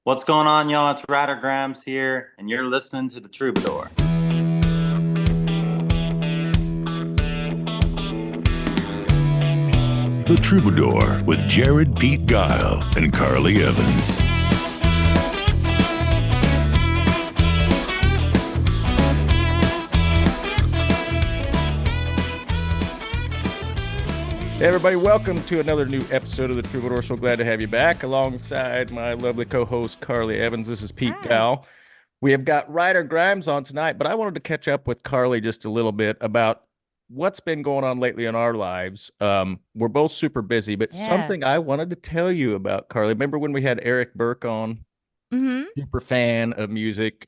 What's going on, y'all? It's Ryder Grimes here, and you're listening to The Troubadour. The Troubadour with Jared Pete Guile and Carly Evans. Hey everybody, welcome to another new episode of The Troubadour. So glad to have you back alongside my lovely co-host Carly Evans. This is Pete Guile. We have got Ryder Grimes on tonight, but I wanted to catch up with Carly just a little bit about what's been going on lately in our lives. We're both super busy, but something I wanted to tell you about, Carly. Remember when we had Eric Burke on? Super fan of music.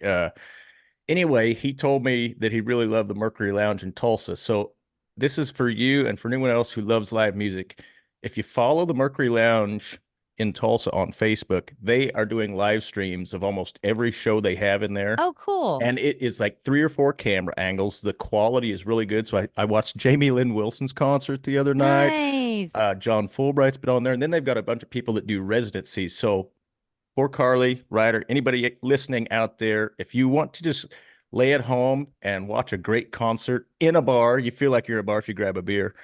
Anyway, he told me that he really loved the Mercury Lounge in Tulsa. So this is for you and for anyone else who loves live music. If you follow the Mercury Lounge in Tulsa on Facebook, they are doing live streams of almost every show they have in there. Oh, cool. And it is like 3 or 4 camera angles. The quality is really good. So I watched Jamie Lynn Wilson's concert the other night. Nice. John Fulbright's been on there. And then they've got a bunch of people that do residencies. So for Carly, Ryder, anybody listening out there, if you want to just lay at home and watch a great concert in a bar, you feel like you're in a bar if you grab a beer.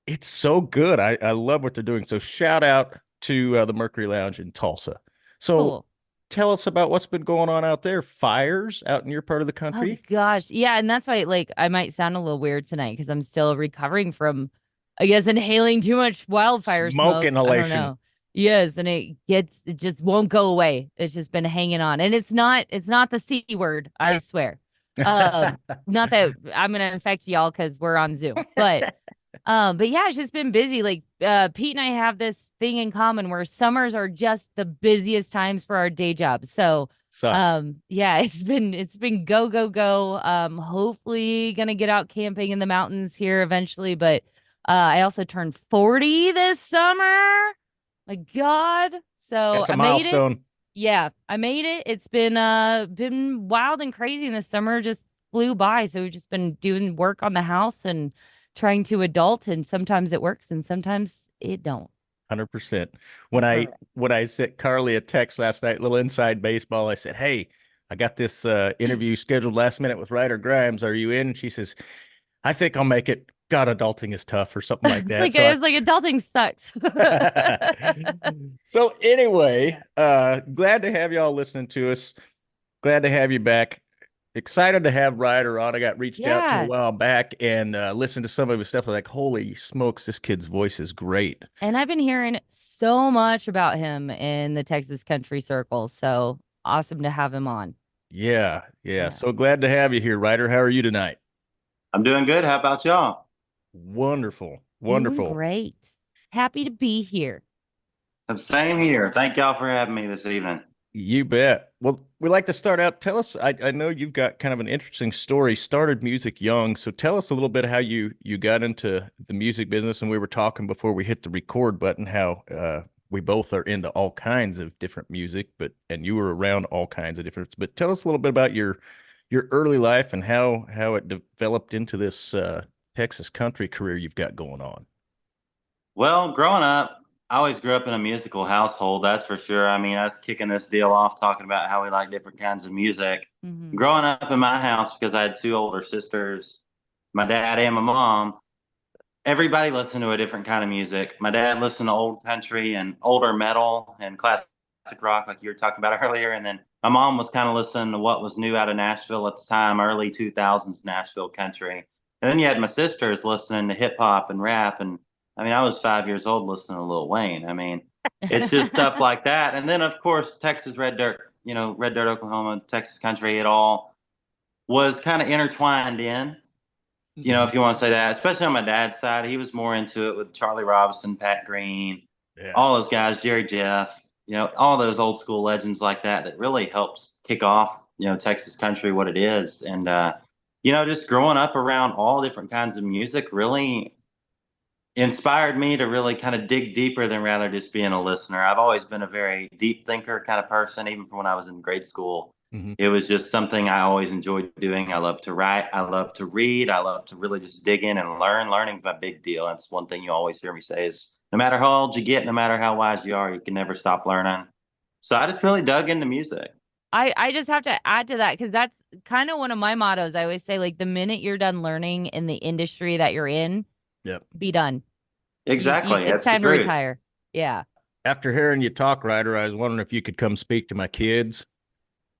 It's so good. I love what they're doing. So shout out to the Mercury Lounge in Tulsa. So tell us about what's been going on out there. Fires out in your part of the country? Oh, gosh. Yeah. And that's why, I might sound a little weird tonight because I'm still recovering from, I guess, inhaling too much wildfire smoke. Inhalation. I don't know. Yes. And it just won't go away. It's just been hanging on. And it's not the C word, I swear. Not that I'm going to infect y'all because we're on Zoom, but yeah, it's just been busy. Pete and I have this thing in common where summers are just the busiest times for our day jobs. So, yeah, it's been go, go, go. Hopefully gonna get out camping in the mountains here eventually. But, I also turned 40 this summer. My God. So that's a I milestone. made it. Yeah, I made it. It's been wild and crazy, and the summer just flew by. So we've just been doing work on the house and trying to adult, and sometimes it works and sometimes it don't. 100%. When I sent Carly a text last night, little inside baseball, I said, "Hey, I got this interview scheduled last minute with Ryder Grimes. Are you in?" And she says, "I think I'll make it. God, adulting is tough," or something like that. It's like adulting sucks. So anyway, glad to have y'all listening to us. Glad to have you back. Excited to have Ryder on. I got reached out to a while back and listened to some of his stuff. Like, holy smokes, this kid's voice is great. And I've been hearing so much about him in the Texas country circles. So awesome to have him on. Yeah. So glad to have you here, Ryder. How are you tonight? I'm doing good. How about y'all? Wonderful. Doing great. Happy to be here. Same here. Thank y'all for having me this evening. You bet. Well, we like to start out. Tell us, I know you've got kind of an interesting story, started music young. So tell us a little bit how you got into the music business. And we were talking before we hit the record button, how we both are into all kinds of different music, and you were around all kinds of different, but tell us a little bit about your early life and how it developed into this Texas country career you've got going on. Well, growing up, I always grew up in a musical household, that's for sure. I mean, I was kicking this deal off talking about how we like different kinds of music. Growing up in my house, because I had 2 older sisters, my dad and my mom, everybody listened to a different kind of music. My dad listened to old country and older metal and classic rock, like you were talking about earlier. And then my mom was kind of listening to what was new out of Nashville at the time, early 2000s Nashville country. And then you had my sisters listening to hip hop and rap. And I mean, I was 5 years old listening to Lil Wayne. I mean, it's just stuff like that. And then, of course, Texas Red Dirt, Red Dirt, Oklahoma, Texas country, it all was kind of intertwined in, if you want to say that, especially on my dad's side. He was more into it with Charlie Robinson, Pat Green, all those guys, Jerry Jeff, all those old school legends like that really helps kick off, Texas country, what it is. And, just growing up around all different kinds of music really inspired me to really kind of dig deeper than rather just being a listener. I've always been a very deep thinker kind of person, even from when I was in grade school. It was just something I always enjoyed doing. I love to write. I love to read. I love to really just dig in and learn. Learning's my big deal. That's one thing you always hear me say is no matter how old you get, no matter how wise you are, you can never stop learning. So I just really dug into music. I just have to add to that because that's kind of one of my mottos. I always say, like, the minute you're done learning in the industry that you're in, Yep. be done. Exactly. It's That's the time to truth. retire. Yeah. After hearing you talk, Ryder, I was wondering if you could come speak to my kids.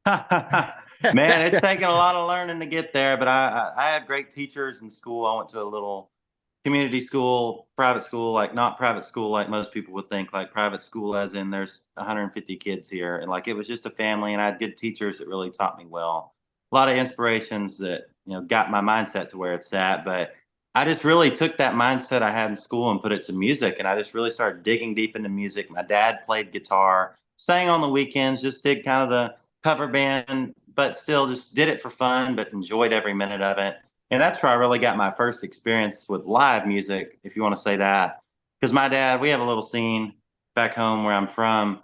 Man, it's taken a lot of learning to get there, but I had great teachers in school. I went to a little community school, private school, like not private school like most people would think, like private school as in there's 150 kids here. And like it was just a family, and I had good teachers that really taught me well. A lot of inspirations that, got my mindset to where it's at. But I just really took that mindset I had in school and put it to music. And I just really started digging deep into music. My dad played guitar, sang on the weekends, just did kind of the cover band, but still just did it for fun, but enjoyed every minute of it. And that's where I really got my first experience with live music, if you want to say that. Because my dad, we have a little scene back home where I'm from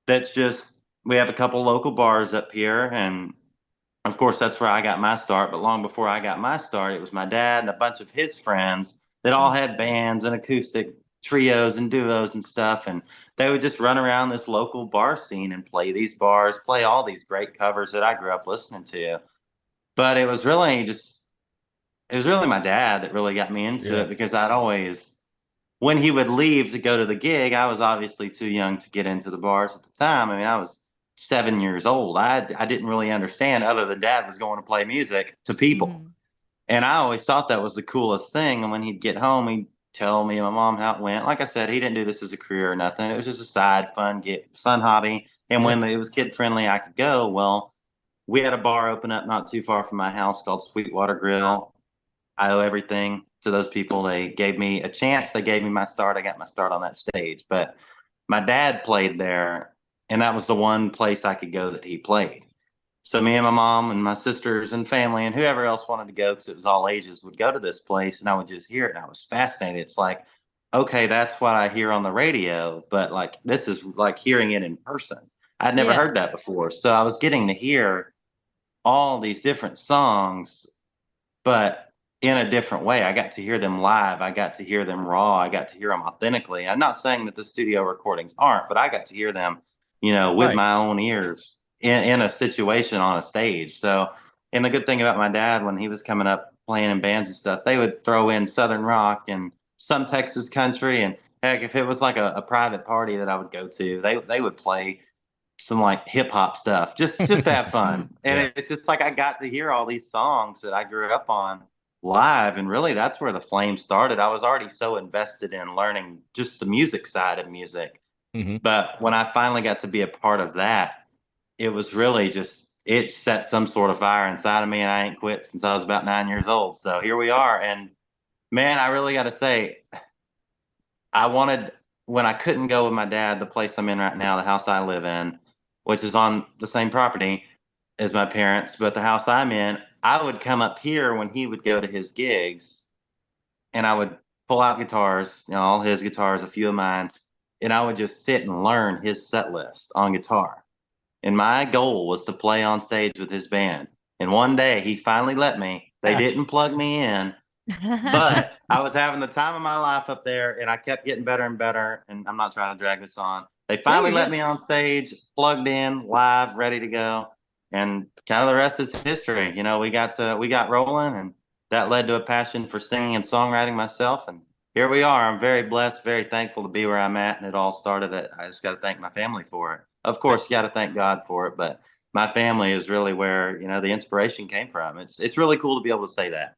that's just, we have a couple local bars up here. And of course, that's where I got my start. But long before I got my start, it was my dad and a bunch of his friends that all had bands and acoustic trios and duos and stuff. And they would just run around this local bar scene and play these bars, play all these great covers that I grew up listening to. But it was really my dad that really got me into it, because I'd always, when he would leave to go to the gig, I was obviously too young to get into the bars at the time. I mean, I was 7 years old. I didn't really understand other than dad was going to play music to people. Mm-hmm. And I always thought that was the coolest thing. And when he'd get home, he'd tell me and my mom how it went. Like I said, he didn't do this as a career or nothing. It was just a side fun hobby. And when it was kid friendly, I could go. Well, we had a bar open up not too far from my house called Sweetwater Grill. I owe everything to those people. They gave me a chance. They gave me my start. I got my start on that stage. But my dad played there, and that was the one place I could go that he played. So me and my mom and my sisters and family and whoever else wanted to go, because it was all ages, would go to this place, and I would just hear it, and I was fascinated. It's like, okay, that's what I hear on the radio, but like this is like hearing it in person. I'd never heard that before. So I was getting to hear all these different songs, but in a different way. I got to hear them live. I got to hear them raw. I got to hear them authentically. I'm not saying that the studio recordings aren't, but I got to hear them, with my own ears in a situation on a stage. So, and the good thing about my dad, when he was coming up playing in bands and stuff, they would throw in Southern rock and some Texas country. And heck, if it was like a private party that I would go to, they would play some like hip hop stuff just to have fun. And it's just like I got to hear all these songs that I grew up on live, and really that's where the flame started. I was already so invested in learning just the music side of music. But when I finally got to be a part of that, it was really just, it set some sort of fire inside of me, and I ain't quit since I was about 9 years old. So here we are. And man, I really got to say, I wanted, when I couldn't go with my dad, the place I'm in right now, the house I live in, which is on the same property as my parents, but the house I'm in, I would come up here when he would go to his gigs, and I would pull out guitars, all his guitars, a few of mine, and I would just sit and learn his set list on guitar. And my goal was to play on stage with his band. And one day he finally let me. They didn't plug me in, but I was having the time of my life up there, and I kept getting better and better. And I'm not trying to drag this on. They finally let me on stage, plugged in, live, ready to go. And kind of the rest is history. We got rolling, and that led to a passion for singing and songwriting myself. And here we are. I'm very blessed, very thankful to be where I'm at. And it all started I just got to thank my family for it. Of course, you got to thank God for it, but my family is really where, the inspiration came from. It's really cool to be able to say that.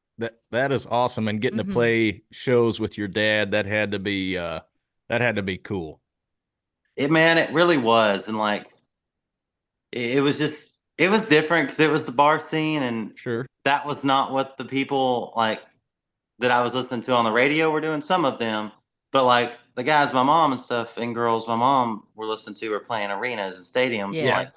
That is awesome. And getting to play shows with your dad, that had to be cool. It really was. And like, it was different because it was the bar scene, and that was not what the people like that I was listening to on the radio were doing. Some of them, but like the guys, my mom and stuff, and girls, my mom were listening to were playing arenas and stadiums. Like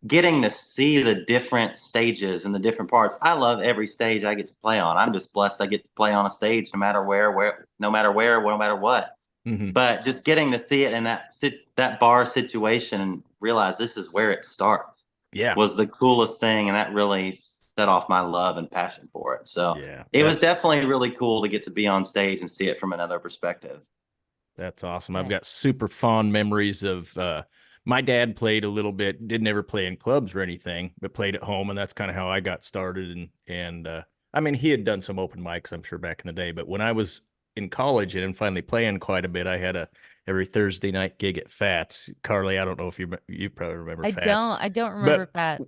getting to see the different stages and the different parts. I love every stage I get to play on. I'm just blessed I get to play on a stage no matter no matter what. But just getting to see it in that bar situation and realize this is where it starts. Was the coolest thing, and that really set off my love and passion for it. So it was definitely really cool to get to be on stage and see it from another perspective. That's awesome. I've got super fond memories of my dad played a little bit, didn't ever play in clubs or anything, but played at home, and that's kind of how I got started. And I mean, he had done some open mics, I'm sure, back in the day, but when I was in college and finally playing quite a bit, I had a every Thursday night gig at Fats. Carly, I don't know if you probably remember Fats, I don't remember but Fats.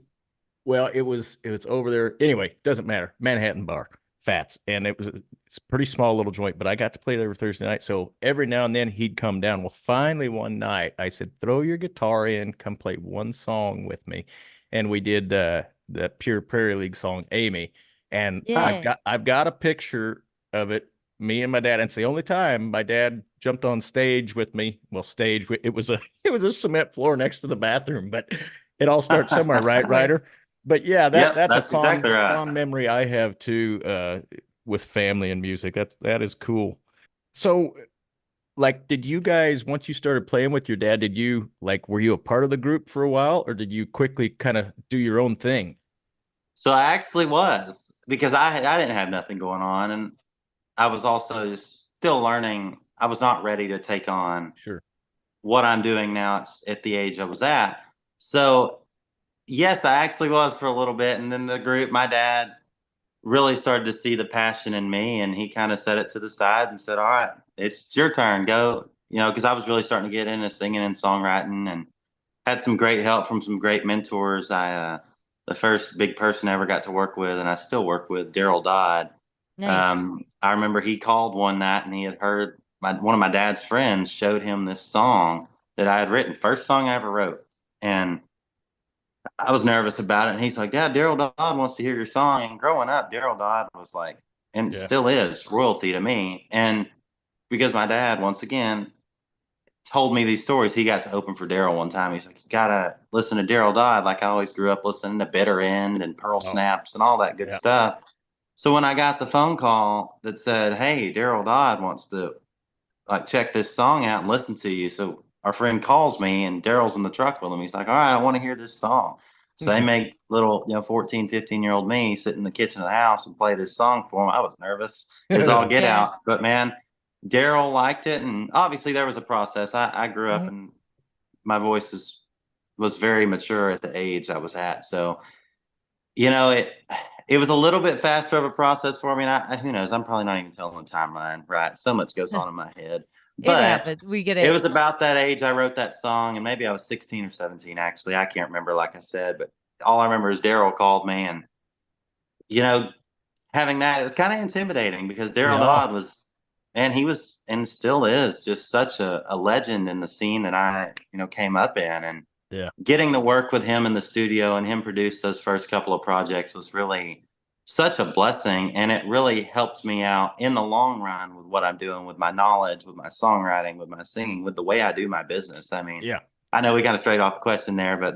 well, it was over there. Anyway, doesn't matter. Manhattan bar, Fats, and it's a pretty small little joint, but I got to play there every Thursday night. So every now and then he'd come down. Well, finally one night I said, "Throw your guitar in, come play one song with me," and we did the Pure Prairie League song "Amy," and Yeah. I've got a picture of it. Me and my dad, and it's the only time my dad jumped on stage with me. Well, stage, it was a it was a cement floor next to the bathroom, but it all starts somewhere, right, Right. Ryder? But yeah, Yep, that's a that's exactly right. fond memory I have too, with family and music. That is cool. So, like, did you guys, once you started playing with your dad, did you like, were you a part of the group for a while, or did you quickly kind of do your own thing? So I actually was, because I didn't have nothing going on, and I was also just still learning. I was not ready to take on Sure. what I'm doing now at the age I was at. So yes, I actually was for a little bit, and then the group, my dad really started to see the passion in me, and he kind of set it to the side and said, "All right, it's your turn. Go." You know, because I was really starting to get into singing and songwriting, and had some great help from some great mentors. The first big person I ever got to work with, and I still work with, Daryl Dodd. Nice. I remember he called one night, and he had heard one of my dad's friends showed him this song that I had written, first song I ever wrote, and I was nervous about it. And he's like, "Yeah, Daryl Dodd wants to hear your song." And growing up, Daryl Dodd was like, and Yeah. still is, royalty to me. And because my dad, once again, told me these stories, he got to open for Daryl one time. He's like, "You gotta listen to Daryl Dodd." Like, I always grew up listening to Bitter End and Pearl Oh, Snaps and all that good yeah. stuff. So when I got the phone call that said, "Hey, Daryl Dodd wants to like check this song out and listen to you," so our friend calls me, and Daryl's in the truck with him. He's like, "All right, I want to hear this song." So they make little, 14, 15-year-old me sit in the kitchen of the house and play this song for him. I was nervous as all get Yeah. out, but man, Daryl liked it. And obviously there was a process. I grew up, Mhm. and my voice was very mature at the age I was at. So, it was a little bit faster of a process for me. And who knows, I'm probably not even telling the timeline, right? So much goes on in my head. It But happens. We get it it. was about that age I wrote that song, and maybe I was 16 or 17, actually. I can't remember, like I said, but all I remember is Daryl called me, and, you know, having that, it was kind of intimidating, because Daryl Yeah. Dodd was, and he was, and still is, just such a legend in the scene that I, came up in. And Yeah. getting to work with him in the studio and him produce those first couple of projects was really such a blessing. And it really helped me out in the long run with what I'm doing, with my knowledge, with my songwriting, with my singing, with the way I do my business. I mean, Yeah. I know we kind of strayed off the question there, but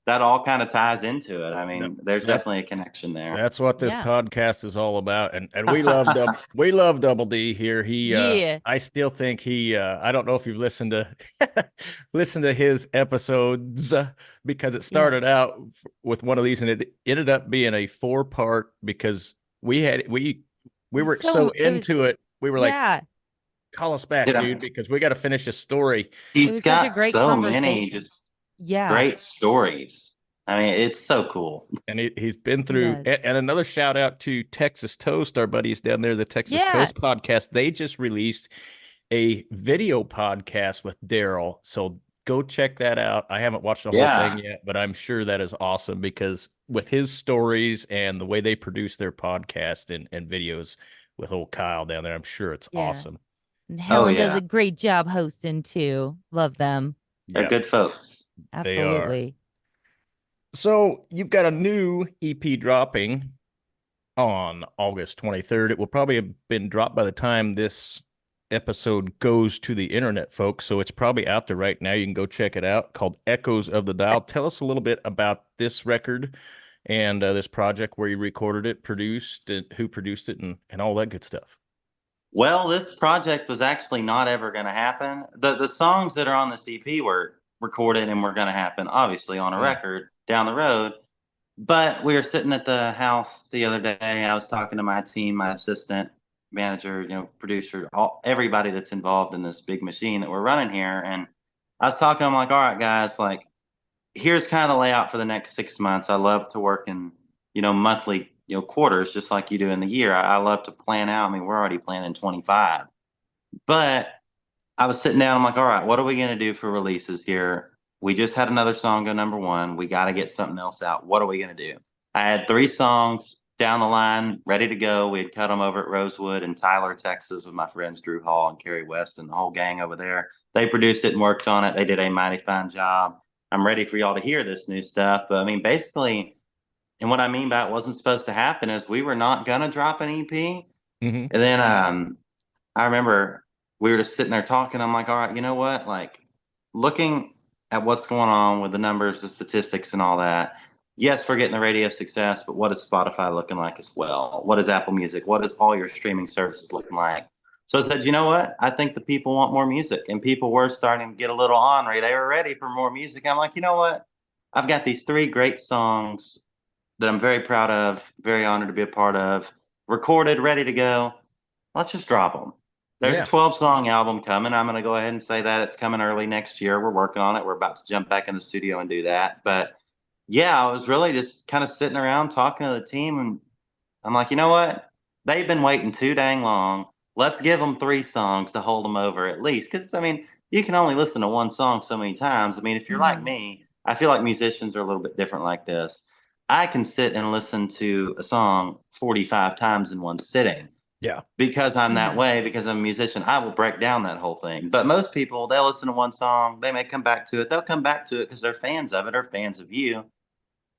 that all kind of ties into it. I No, mean, there's that definitely a connection there. that's what this Yeah. podcast is all about. And we love Double D here. He Yeah. I still think he I don't know if you've listened to listened to his episodes, because it Yeah. started out with one of these, and it ended up being a four-part, because we were so It was, into it. We were like, yeah. call us back, Yeah. dude, because we got to finish this story. It He's was such a got great so many conversation. just Yeah. great stories. I mean, it's so cool. And he's been He through, does. and another shout out to Texas Toast, our buddies down there, the Texas Yeah. Toast podcast. They just released a video podcast with Daryl. So go check that out. I haven't watched the whole thing Yeah. yet, but I'm sure that is awesome, because with his stories and the way they produce their podcast and videos with old Kyle down there, I'm sure it's Yeah. awesome. And So, Helen does yeah. a great job hosting too. Love them. They're yeah, good folks. they are. Absolutely. So you've got a new EP dropping on August 23rd. It will probably have been dropped by the time this episode goes to the internet, folks. So it's probably out there right now. You can go check it out, called Echoes of the Dial. Tell us a little bit about this record and this project, where you recorded it, produced it, who produced it, and all that good stuff. Well, this project was actually not ever going to happen. The songs that are on the CP were recorded and were going to happen, obviously, on a Yeah. record down the road. But we were sitting at the house the other day. I was talking to my team, my assistant manager, producer, everybody that's involved in this big machine that we're running here. And I was talking, I'm like, all right, guys, like, here's kind of the layout for the next 6 months. I love to work in, monthly, quarters, just like you do in the year. I love to plan out. I mean, we're already planning 25, but I was sitting down. I'm like, all right, what are we going to do for releases here? We just had another song go number one. We got to get something else out. What are we going to do? I had 3 songs down the line, ready to go. We had cut them over at Rosewood in Tyler, Texas, with my friends Drew Hall and Kerry West and the whole gang over there. They produced it and worked on it. They did a mighty fine job. I'm ready for y'all to hear this new stuff. But I mean, basically, and what I mean by it wasn't supposed to happen is we were not going to drop an EP. Mm-hmm. And then I remember we were just sitting there talking. I'm like, all right, you know what? Like, looking at what's going on with the numbers, the statistics, and all that. Yes, we're getting the radio success, but what is Spotify looking like as well? What is Apple Music? What is all your streaming services looking like? So I said, you know what? I think the people want more music, and people were starting to get a little ornery. They were ready for more music. I'm like, you know what? I've got these 3 great songs that I'm very proud of, very honored to be a part of, recorded, ready to go. Let's just drop them. There's a 12-song album coming. I'm going to go ahead and say that it's coming early next year. We're working on it. We're about to jump back in the studio and do that. But yeah, I was really just kind of sitting around talking to the team, and I'm like, you know what? They've been waiting too dang long. Let's give them 3 songs to hold them over at least. Because, I mean, you can only listen to one song so many times. I mean, if you're like me, I feel like musicians are a little bit different like this. I can sit and listen to a song 45 times in one sitting. Yeah. Because I'm that way, because I'm a musician, I will break down that whole thing. But most people, they'll listen to one song, they may come back to it. They'll come back to it because they're fans of it or fans of you.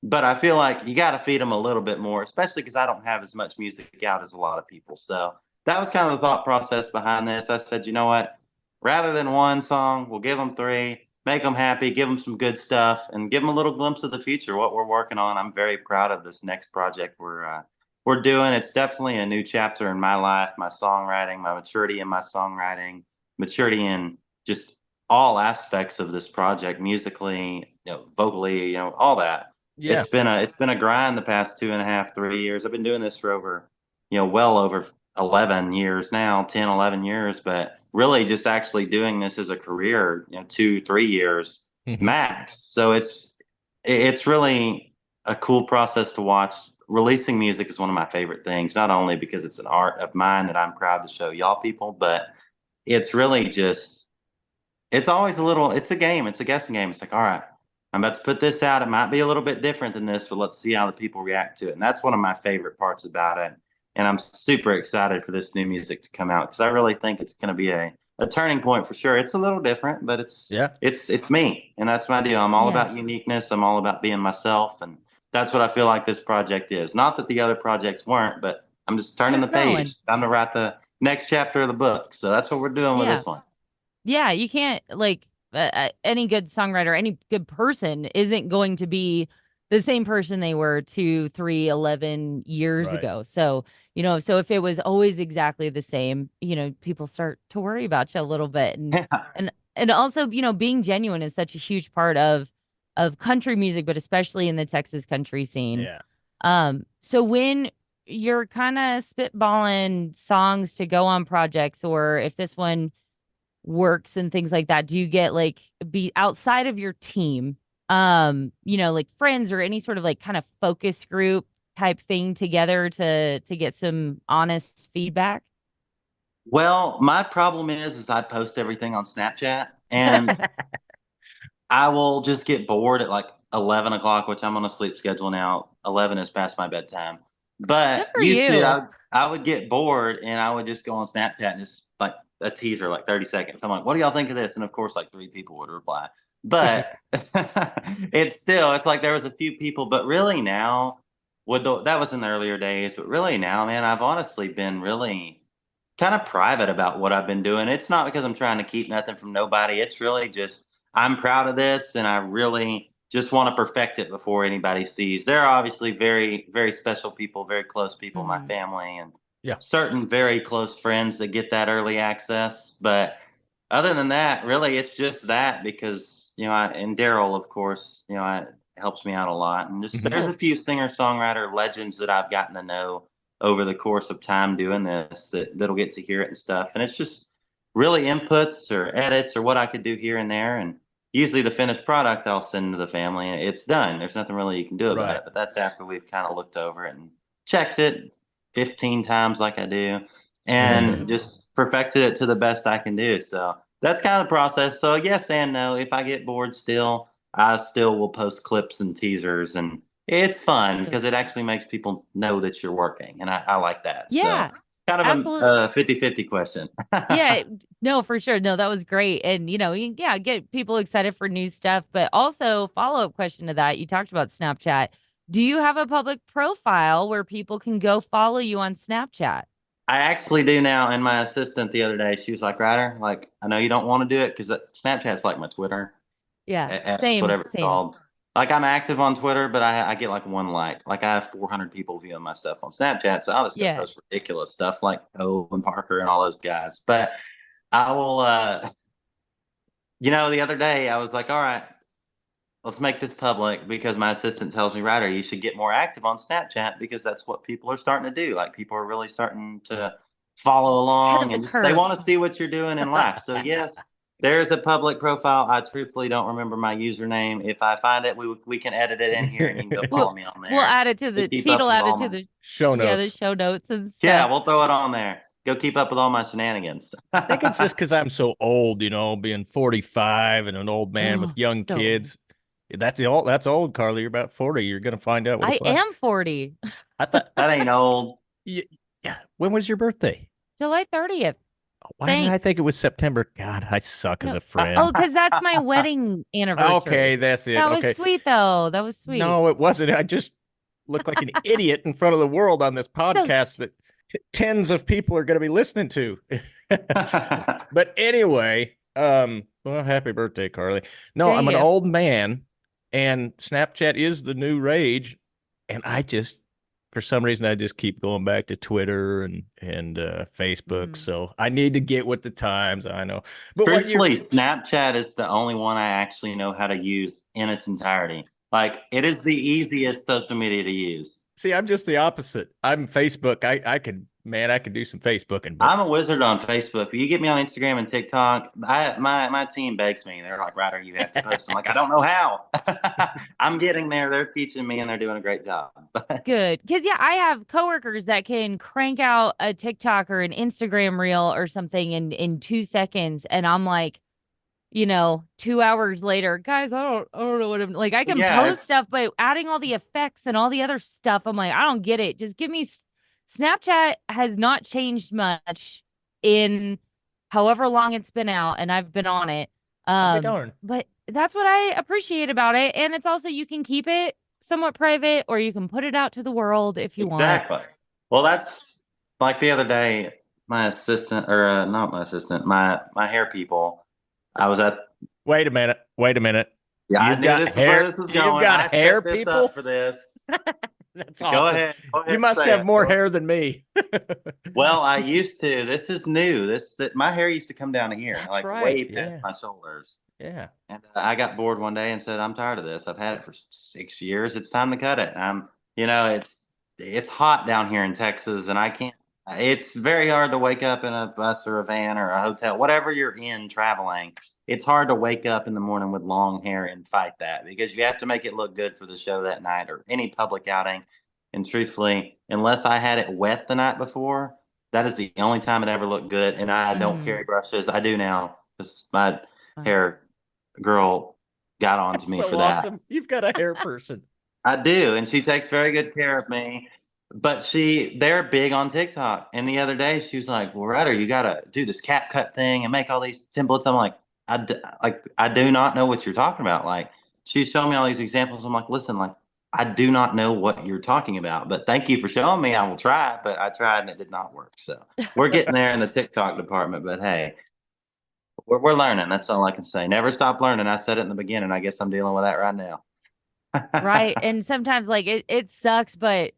But I feel like you got to feed them a little bit more, especially because I don't have as much music out as a lot of people. So that was kind of the thought process behind this. I said, you know what? Rather than one song, we'll give them 3, make them happy, give them some good stuff, and give them a little glimpse of the future, what we're working on. I'm very proud of this next project we're doing. It's definitely a new chapter in my life, my songwriting, my maturity in my songwriting, maturity in just all aspects of this project, musically, vocally, all that. Yeah. It's been a grind the past 2.5, 3 years. I've been doing this for over, well over 11 years now, 10, 11 years, but really just actually doing this as a career, 2, 3 years max. So it's really a cool process to watch. Releasing music is one of my favorite things, not only because it's an art of mine that I'm proud to show y'all people, but it's really just, it's always it's a game. It's a guessing game. It's like, all right, I'm about to put this out. It might be a little bit different than this, but let's see how the people react to it. And that's one of my favorite parts about it. And I'm super excited for this new music to come out because I really think it's going to be a turning point for sure. It's a little different, but it's me, and that's my deal. I'm all about uniqueness. I'm all about being myself, and that's what I feel like this project is. Not that the other projects weren't, but I'm just turning the page. I'm to write the next chapter of the book. So that's what we're doing with this one. Yeah, you can't any good songwriter, any good person isn't going to be the same person they were 2, 3, 11 years ago. So, so if it was always exactly the same, people start to worry about you a little bit. And also, being genuine is such a huge part of country music, but especially in the Texas country scene. Yeah. So when you're kind of spitballing songs to go on projects, or if this one works and things like that, do you get be outside of your team, like friends or any sort of kind of focus group type thing together to get some honest feedback? Well, my problem is I post everything on Snapchat, and I will just get bored at 11 o'clock, which I'm on a sleep schedule now. 11 is past my bedtime. But used to, I would get bored and I would just go on Snapchat and just a teaser, 30 seconds. I'm like, what do y'all think of this? And of course, 3 people would reply. But it's like there was a few people. But really now, that was in the earlier days. But really now, man, I've honestly been really kind of private about what I've been doing. It's not because I'm trying to keep nothing from nobody. It's really just I'm proud of this, and I really just want to perfect it before anybody sees. There are obviously very, very special people, very close people, my family, and certain very close friends that get that early access. But other than that, really, it's just that because, and Daryl, of course, helps me out a lot. And just there's a few singer-songwriter legends that I've gotten to know over the course of time doing this that'll get to hear it and stuff. And it's just really inputs or edits or what I could do here and there. And usually the finished product I'll send to the family and it's done. There's nothing really you can do about Right. it. But that's after we've kind of looked over it and checked it 15 times like I do and just perfected it to the best I can do. So that's kind of the process. So yes and no. If I get bored still, I still will post clips and teasers, and it's fun because it actually makes people know that you're working, and I like that. Yeah, So kind of absolutely. a 50-50 question. Yeah, no, for sure. No, that was great. And, yeah, get people excited for new stuff. But also, follow-up question to that. You talked about Snapchat. Do you have a public profile where people can go follow you on Snapchat? I actually do now. And my assistant the other day, she was like, Ryder, like, I know you don't want to do it because Snapchat's like my Twitter, Yeah, X, same, whatever it's same. called. Like, I'm active on Twitter, but I get like one like. Like, I have 400 people viewing my stuff on Snapchat. So I'll just go Yeah. post ridiculous stuff like Cole and Parker and all those guys. But I will, the other day I was like, all right, let's make this public because my assistant tells me, Ryder, you should get more active on Snapchat because that's what people are starting to do. Like people are really starting to follow Ahead of along the and they curve. want to see what you're doing in life. So yes, there is a public profile. I truthfully don't remember my username. If I find it, we can edit it in here and you can go follow me on there. We'll add it to To the keep Pete up will with add it all to my the show the notes. show notes and stuff. Yeah, we'll throw it on there. Go keep up with all my shenanigans. I think it's just because I'm so old, being 45 and an old man with young so kids. That's old, Carly. You're about 40. You're gonna find out what I it's like. am 40. I thought That ain't old. yeah. When was your birthday? July 30th. Why did I Thanks. think it was September? God, I suck as No. a friend. Oh, because that's my wedding anniversary. Okay, that's it. That Okay. was sweet, though. That was sweet. No, it wasn't. I just looked like an idiot in front of the world on this podcast that tens of people are going to be listening to. But anyway, well, happy birthday, Carly. No, Thank I'm an you. old man, and Snapchat is the new rage, and for some reason, I just keep going back to Twitter and Facebook. So I need to get with the times. I know, but Truthfully, Snapchat is the only one I actually know how to use in its entirety. Like, it is the easiest social media to use. See, I'm just the opposite. I'm Facebook. I could do some Facebooking. But I'm a wizard on Facebook. If you get me on Instagram and TikTok, my team begs me. They're like, Ryder, you have to post. I'm like, I don't know how. I'm getting there. They're teaching me, and they're doing a great job. Good. Because, yeah, I have coworkers that can crank out a TikTok or an Instagram reel or something in 2 seconds. And I'm like, 2 hours later, guys, I don't know what I'm like. I can post stuff, but adding all the effects and all the other stuff, I'm like, I don't get it. Just give me Snapchat has not changed much in however long it's been out, and I've been on it. But that's what I appreciate about it. And it's also you can keep it somewhat private or you can put it out to the world if you want. Exactly. Well, that's like the other day, my assistant, or not my assistant, my hair people. I was at. Wait a minute. Yeah, I knew this is where this was going. You've got hair people for this. That's awesome. Go ahead. You must have more hair than me. Well, I used to. This is new. My hair used to come down here, That's like right. way past my shoulders. Yeah. And I got bored one day and said, "I'm tired of this. I've had it for 6 years. It's time to cut it." It's hot down here in Texas, and I can't. It's very hard to wake up in a bus or a van or a hotel, whatever you're in traveling. It's hard to wake up in the morning with long hair and fight that because you have to make it look good for the show that night or any public outing. And truthfully, unless I had it wet the night before, that is the only time it ever looked good. And I don't carry brushes. I do now because my hair girl got on to me for that. Awesome. You've got a hair person. I do. And she takes very good care of me. But they're big on TikTok. And the other day she was like, well, Ryder, you got to do this cap cut thing and make all these templates. I'm like, I do not know what you're talking about. Like, she's showing me all these examples. I'm like, listen, like, I do not know what you're talking about, but thank you for showing me. I will try, but I tried and it did not work. So we're getting there in the TikTok department, but hey, we're learning. That's all I can say. Never stop learning. I said it in the beginning. I guess I'm dealing with that right now. Right. And sometimes like it sucks, but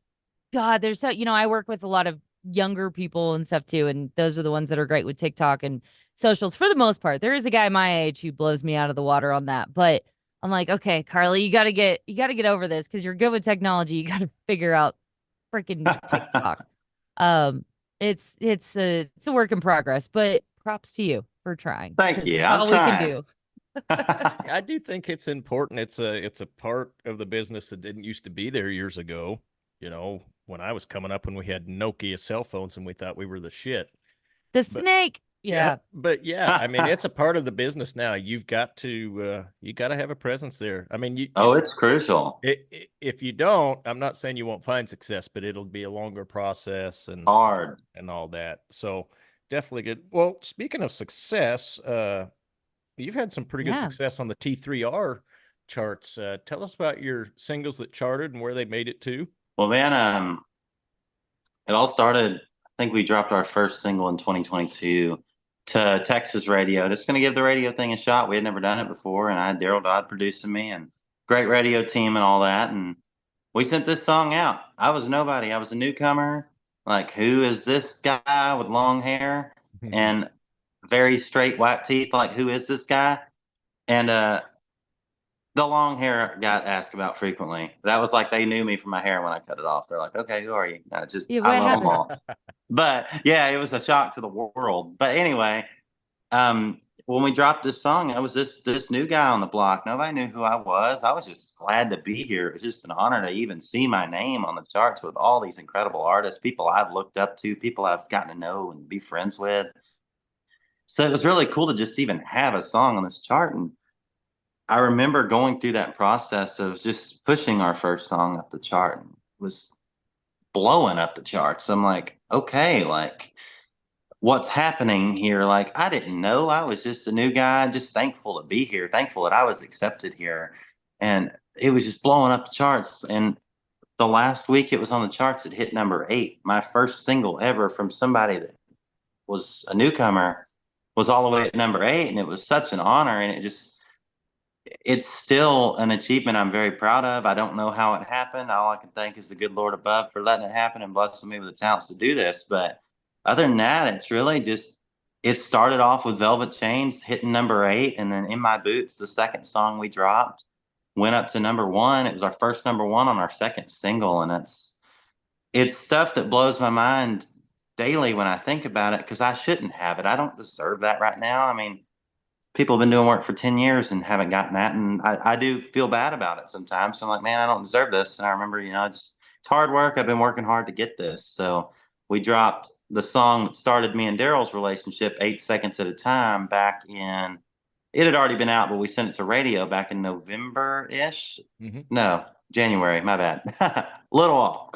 God, there's I work with a lot of younger people and stuff too. And those are the ones that are great with TikTok and socials for the most part. There is a guy my age who blows me out of the water on that. But I'm like, okay, Carly, you gotta get over this because you're good with technology. You gotta figure out freaking TikTok. It's a work in progress, but props to you for trying. Thank you. All we can do. I do think it's important. It's a part of the business that didn't used to be there years ago. You know, when I was coming up, when we had Nokia cell phones and we thought we were the shit. The But snake. Yeah. but yeah, I mean, it's a part of the business now. You got to have a presence there. I mean, Oh, it's crucial. if you don't, I'm not saying you won't find success, but it'll be a longer process Hard. and all that. So definitely good. Well, speaking of success, you've had some pretty good Yeah. success on the T3R charts. Tell us about your singles that charted and where they made it to. Well, man, it all started, I think we dropped our first single in 2022 to Texas radio. Just going to give the radio thing a shot. We had never done it before, and I had Daryl Dodd producing me and great radio team and all that. And we sent this song out. I was nobody. I was a newcomer. Like, who is this guy with long hair and very straight white teeth? Like, who is this guy? And the long hair got asked about frequently. That was like they knew me from my hair when I cut it off. They're like, "Okay, who are you?" Yeah, I what love them happened? all. But yeah, it was a shock to the world. But anyway, when we dropped this song, I was this new guy on the block. Nobody knew who I was. I was just glad to be here. It was just an honor to even see my name on the charts with all these incredible artists, people I've looked up to, people I've gotten to know and be friends with. So it was really cool to just even have a song on this chart. And I remember going through that process of just pushing our first song up the chart and it was blowing up the charts. I'm like, okay, like what's happening here? Like, I didn't know. I was just a new guy, just thankful to be here, thankful that I was accepted here. And it was just blowing up the charts. And the last week it was on the charts, it hit number 8. My first single ever from somebody that was a newcomer was all the way at number 8. And it was such an honor. And it's still an achievement I'm very proud of. I don't know how it happened. All I can thank is the good Lord above for letting it happen and blessing me with the talents to do this. But other than that, it's really just, it started off with Velvet Chains hitting number 8. And then In My Boots, the second song we dropped, went up to number 1. It was our first number 1 on our second single. And it's stuff that blows my mind daily when I think about it, because I shouldn't have it. I don't deserve that right now. I mean, people have been doing work for 10 years and haven't gotten that. And I do feel bad about it sometimes. So I'm like, man, I don't deserve this. And I remember, it's hard work. I've been working hard to get this. So we dropped the song that started me and Daryl's relationship, 8 Seconds at a Time, back in, it had already been out, but we sent it to radio back in November-ish. No, January, my bad. Little off.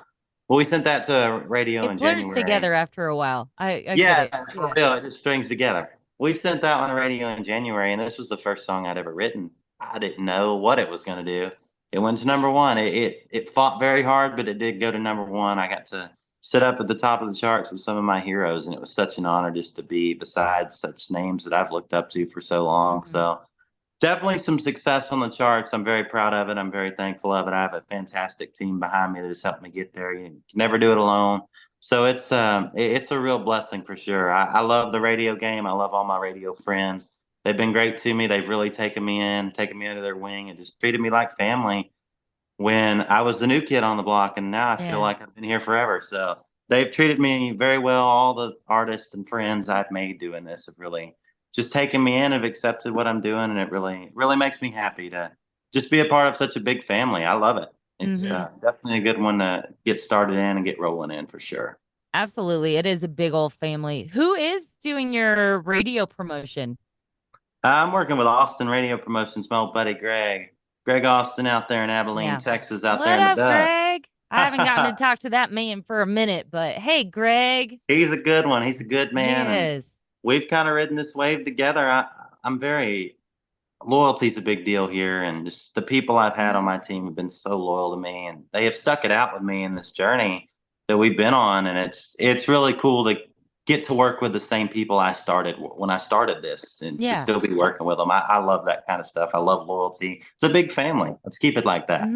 Well, we sent that to radio in Blurs January. together after a while. I Yeah, get it. for real. It just strings together. We sent that on the radio in January, and this was the first song I'd ever written. I didn't know what it was going to do. It went to number 1. It fought very hard, but it did go to number 1. I got to sit up at the top of the charts with some of my heroes, and it was such an honor just to be beside such names that I've looked up to for so long. So definitely some success on the charts. I'm very proud of it. I'm very thankful of it. I have a fantastic team behind me that has helped me get there. You can never do it alone. So it's a real blessing for sure. I love the radio game. I love all my radio friends. They've been great to me. They've really taken me under their wing and just treated me like family when I was the new kid on the block. And now I feel like I've been here forever. So they've treated me very well. All the artists and friends I've made doing this have really just taken me in, have accepted what I'm doing. And it really, really makes me happy to just be a part of such a big family. I love it. It's definitely a good one to get started in and get rolling in for sure. Absolutely. It is a big old family. Who is doing your radio promotion? I'm working with Austin Radio Promotions, my old buddy Greg Austin out there in Abilene, Texas, out there in the dust. Greg? I haven't gotten to talk to that man for a minute, but hey, Greg. He's a good one. He's a good man. He is. We've kind of ridden this wave together. Loyalty's a big deal here, and just the people I've had on my team have been so loyal to me, and they have stuck it out with me in this journey that we've been on. And it's really cool to get to work with the same people I started when I started this, and to still be working with them. I love that kind of stuff. I love loyalty. It's a big family. Let's keep it like that.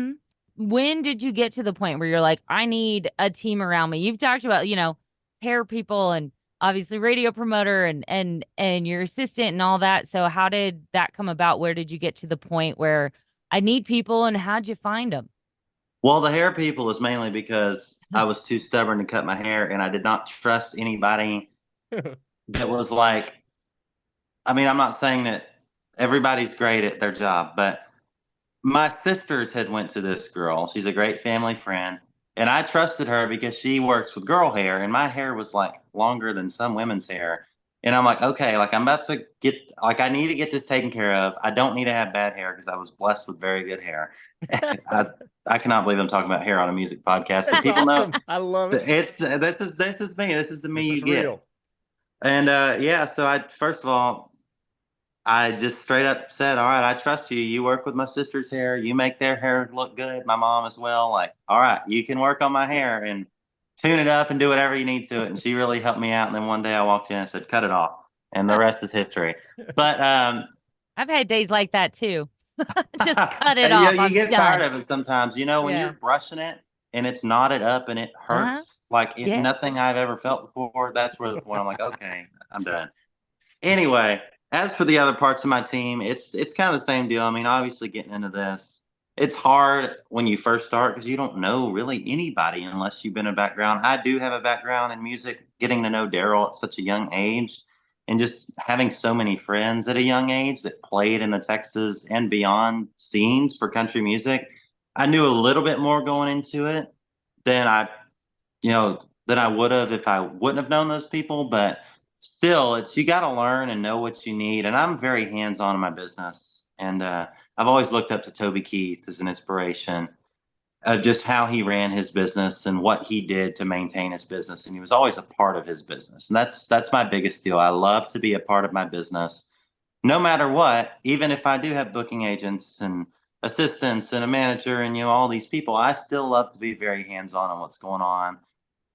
When did you get to the point where you're like, I need a team around me? You've talked about, hair people and obviously radio promoter and your assistant and all that. So how did that come about? Where did you get to the point where I need people, and how'd you find them? Well, the hair people is mainly because I was too stubborn to cut my hair, and I did not trust anybody that was like, I mean, I'm not saying that everybody's great at their job, but my sisters had went to this girl. She's a great family friend, and I trusted her because she works with girl hair, and my hair was like longer than some women's hair. And I'm like, okay, like I'm about to get, like I need to get this taken care of. I don't need to have bad hair because I was blessed with very good hair. I, I cannot believe I'm talking about hair on a music podcast, but That's people know awesome. I love it. it's this is me. This is the me This you is get. real. And yeah, so I first of all, I just straight up said, "All right, I trust you. You work with my sister's hair. You make their hair look good. My mom as well. Like, all right, you can work on my hair and tune it up and do whatever you need to it." And she really helped me out. And then one day I walked in and said, "Cut it off," and the rest is history. But I've had days like that too. Just cut it yeah, off. you I'm get tired done. of it sometimes. You know, when Yeah. you're brushing it and it's knotted up and it Uh-huh. hurts like Yeah. nothing I've ever felt before. That's where the point I'm like, okay, I'm done. Anyway, as for the other parts of my team, it's kind of the same deal. I mean, obviously getting into this, it's hard when you first start because you don't know really anybody unless you've been a background. I do have a background in music, getting to know Daryl at such a young age and just having so many friends at a young age that played in the Texas and beyond scenes for country music. I knew a little bit more going into it than than I would have if I wouldn't have known those people. But still, it's you got to learn and know what you need. And I'm very hands on in my business, and I've always looked up to Toby Keith as an inspiration of just how he ran his business and what he did to maintain his business. And he was always a part of his business, and that's my biggest deal. I love to be a part of my business, no matter what. Even if I do have booking agents and assistants and a manager and all these people, I still love to be very hands on what's going on.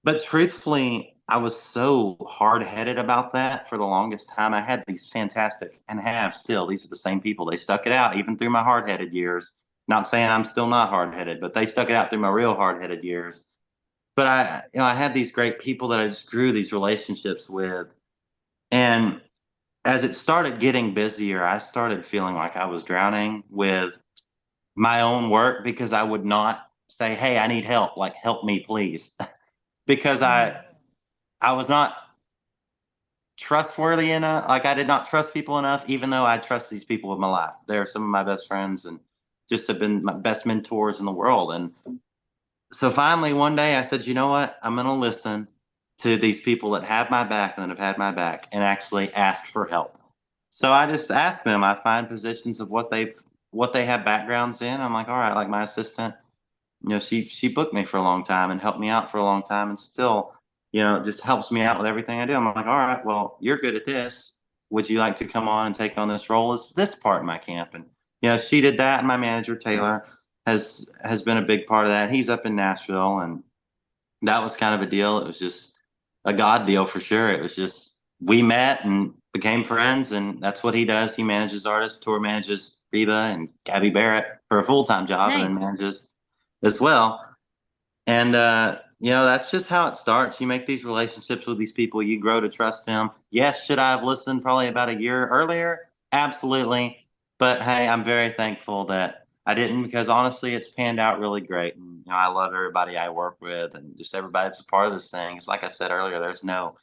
But truthfully, I was so hard-headed about that for the longest time. I had these fantastic, and have still, these are the same people. They stuck it out even through my hard-headed years. Not saying I'm still not hard-headed, but they stuck it out through my real hard-headed years. But I had these great people that I just grew these relationships with. And as it started getting busier, I started feeling like I was drowning with my own work because I would not say, "Hey, I need help. Like, help me, please." Because Mhm. I was not trustworthy enough. Like I did not trust people enough, even though I trust these people with my life. They're some of my best friends and just have been my best mentors in the world. And so finally one day I said, you know what? I'm going to listen to these people that have my back and that have had my back and actually ask for help. So I just asked them. I find positions of what they have backgrounds in. I'm like, all right, like my assistant, she booked me for a long time and helped me out for a long time and still, just helps me out with everything I do. I'm like, all right, well, you're good at this. Would you like to come on and take on this role as this part of my camp? And she did that. And my manager, Taylor, has been a big part of that. He's up in Nashville, and that was kind of a deal. It was just a God deal for sure. It was just we met and became friends, and that's what he does. He manages artists, tour manages Reba and Gabby Barrett for a full time job, and then Nice. manages as well. And that's just how it starts. You make these relationships with these people, you grow to trust them. Yes, should I have listened probably about a year earlier? Absolutely. But hey, I'm very thankful that I didn't because honestly, it's panned out really great. And I love everybody I work with and just everybody that's a part of this thing. It's like I said earlier, there's no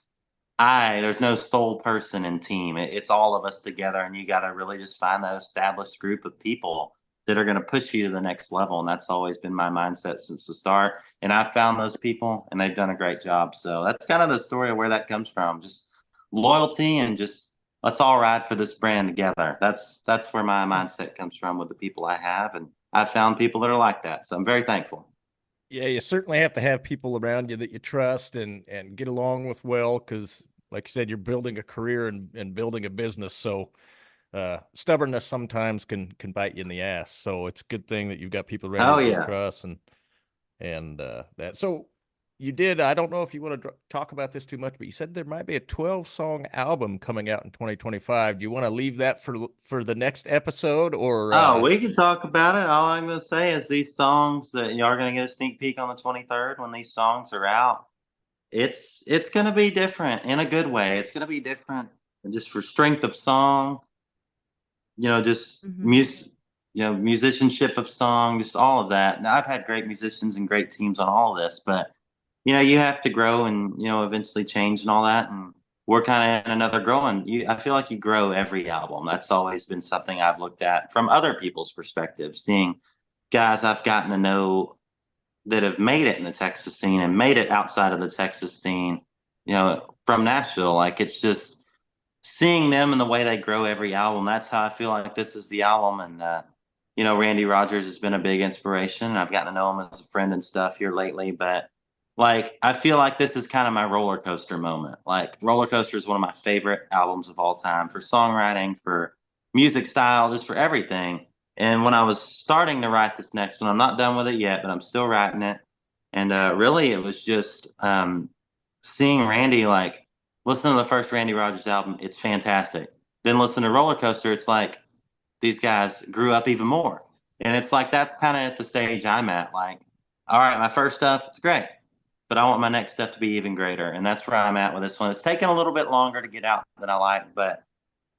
sole person in team. It's all of us together, and you got to really just find that established group of people that are going to push you to the next level. And that's always been my mindset since the start. And I've found those people, and they've done a great job. So that's kind of the story of where that comes from. Just loyalty and just let's all ride for this brand together. That's where my mindset comes from with the people I have, and I've found people that are like that. So I'm very thankful. Yeah, you certainly have to have people around you that you trust and get along with well, because like you said, you're building a career and building a business. So stubbornness sometimes can bite you in the ass. So it's a good thing that you've got people around you Oh that you yeah. trust and that. So you did. I don't know if you want to talk about this too much, but you said there might be a 12-song album coming out in 2025. Do you want to leave that for the next episode or? Oh, we can talk about it. All I'm going to say is these songs that you are going to get a sneak peek on the 23rd when these songs are out. It's going to be different in a good way. It's going to be different just for strength of song, just Mhm. music, musicianship of song, just all of that. Now, I've had great musicians and great teams on all of this, but you have to grow and eventually change and all that. And we're kind of in another growing. I feel like you grow every album. That's always been something I've looked at from other people's perspective, seeing guys I've gotten to know that have made it in the Texas scene and made it outside of the Texas scene, from Nashville. Like, it's just seeing them and the way they grow every album. That's how I feel like this is the album. And, Randy Rogers has been a big inspiration. I've gotten to know him as a friend and stuff here lately, but like, I feel like this is kind of my roller coaster moment. Like, Roller Coaster is one of my favorite albums of all time for songwriting, for music style, just for everything. And when I was starting to write this next one, I'm not done with it yet, but I'm still writing it. And really, it was just seeing Randy, like, listen to the first Randy Rogers album. It's fantastic. Then listen to Roller Coaster. It's like these guys grew up even more. And it's like, that's kind of at the stage I'm at. Like, all right, my first stuff, it's great, but I want my next stuff to be even greater. And that's where I'm at with this one. It's taken a little bit longer to get out than I like, but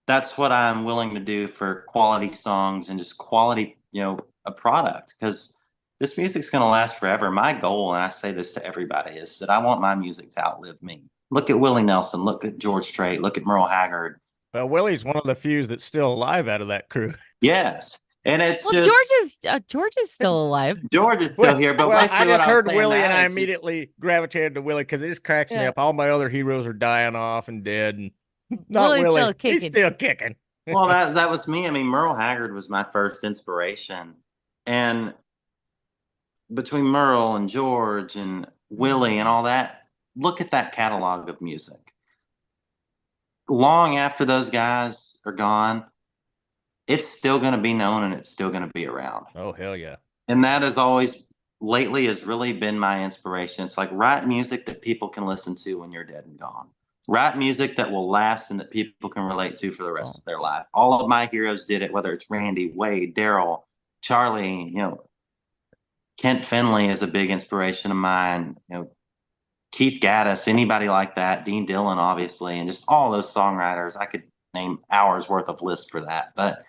that's what I'm willing to do for quality songs and just quality, a product, because this music's going to last forever. My goal, and I say this to everybody, is that I want my music to outlive me. Look at Willie Nelson, look at George Strait, look at Merle Haggard. Well, Willie's one of the few that's still alive out of that crew. Yes. And it's well, just George is still alive. George is still here, but I just heard Willie and I is immediately gravitated to Willie because it just cracks me up. All my other heroes are dying off and dead, and not Willie's Willie. Still kicking. He's still kicking. Well, that was me. I mean, Merle Haggard was my first inspiration, and between Merle and George and Willie and all that, look at that catalog of music. Long after those guys are gone, it's still going to be known and it's still going to be around. Oh, hell yeah. And that has always, lately, has really been my inspiration. It's like, write music that people can listen to when you're dead and gone. Write music that will last and that people can relate to for the rest of their life. All of my heroes did it, whether it's Randy, Wade, Daryl, Charlie, Kent Finley is a big inspiration of mine. Keith Gaddis, anybody like that, Dean Dillon, obviously, and just all those songwriters. I could name hours worth of list for that, but